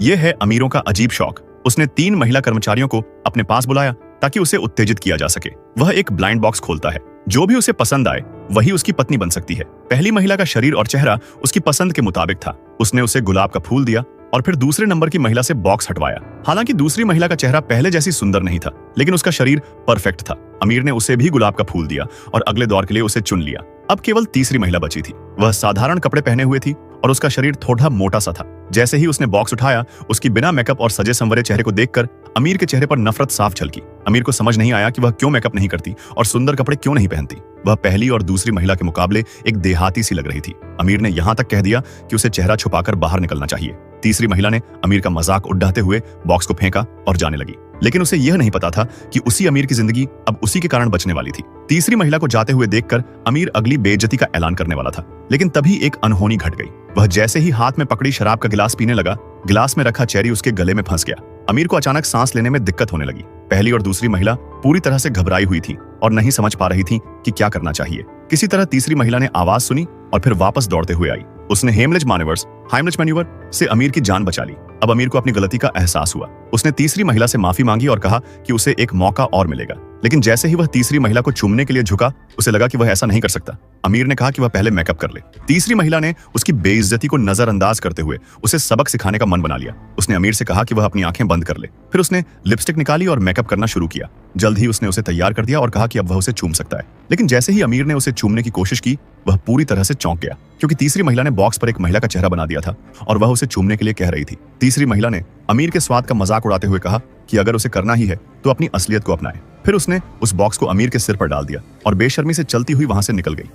यह है अमीरों का अजीब शौक। उसने 3 महिला कर्मचारियों को अपने पास बुलाया ताकि उसे उत्तेजित किया जा सके। वह एक ब्लाइंड बॉक्स खोलता है। जो भी उसे पसंद आए वही उसकी पत्नी बन सकती है। पहली महिला का शरीर और चेहरा उसकी पसंद के मुताबिक था। उसने उसे गुलाब का फूल दिया और फिर दूसरे नंबर की महिला से बॉक्स हटवाया। हालांकि दूसरी महिला का चेहरा पहले जैसी सुंदर नहीं था, लेकिन उसका शरीर परफेक्ट था। अमीर ने उसे भी गुलाब का फूल दिया और अगले दौर के लिए उसे चुन लिया। अब केवल तीसरी महिला बची थी। वह साधारण कपड़े पहने हुए थी और उसका शरीर थोड़ा मोटा सा था। जैसे ही उसने बॉक्स उठाया, उसकी बिना मेकअप और सजे संवरे चेहरे को देखकर अमीर के चेहरे पर नफरत साफ झलकी। अमीर को समझ नहीं आया कि वह क्यों मेकअप नहीं करती और सुंदर कपड़े क्यों नहीं पहनती। वह पहली और दूसरी महिला के मुकाबले एक देहाती सी लग रही थी। अमीर ने यहाँ तक कह दिया कि उसे चेहरा छुपाकर बाहर निकलना चाहिए। तीसरी महिला ने अमीर का मजाक उड़ाते हुए बॉक्स को फेंका और जाने लगी, लेकिन उसे यह नहीं पता था कि उसी अमीर की जिंदगी अब उसी के कारण बचने वाली थी। तीसरी महिला को जाते हुए देखकर अमीर अगली बेइज्जती का ऐलान करने वाला था, लेकिन तभी एक अनहोनी घट गई। वह जैसे ही हाथ में पकड़ी शराब का गिलास पीने लगा, गिलास में रखा चेरी उसके गले में फंस गया। अमीर को अचानक सांस लेने में दिक्कत होने लगी। पहली और दूसरी महिला पूरी तरह से घबराई हुई थी और नहीं समझ पा रही थी कि क्या करना चाहिए। किसी तरह तीसरी महिला ने आवाज सुनी और फिर वापस दौड़ते हुए आई। उसने हेमलिज मैन्यूवर से अमीर की जान बचा ली। अब अमीर को अपनी गलती का एहसास हुआ। उसने तीसरी महिला से माफी मांगी और कहा कि उसे एक मौका और मिलेगा, लेकिन जैसे ही वह तीसरी महिला को चूमने के लिए झुका, उसे लगा कि वह ऐसा नहीं कर सकता। अमीर ने कहा कि वह पहले मेकअप कर ले। तीसरी महिला ने उसकी बेइज्जती को नजरअंदाज करते हुए उसे सबक सिखाने का मन बना लिया। उसने अमीर से कहा कि वह अपनी आंखें बंद कर ले। फिर उसने लिपस्टिक निकाली और मेकअप करना शुरू किया। जल्द ही उसने उसे तैयार कर दिया और कहा कि अब वह उसे चूम सकता है। लेकिन जैसे ही अमीर ने उसे चूमने की कोशिश की, वह पूरी तरह से चौंक गया, क्योंकि तीसरी महिला ने बॉक्स पर एक महिला का चेहरा बना दिया था और वह उसे चूमने के लिए कह रही थी। तीसरी महिला ने अमीर के स्वाद का मजाक उड़ाते हुए कहा कि अगर उसे करना ही है तो अपनी असलियत को अपनाए। फिर उसने उस बॉक्स को अमीर के सिर पर डाल दिया और बेशर्मी से चलती हुई वहां से निकल गई।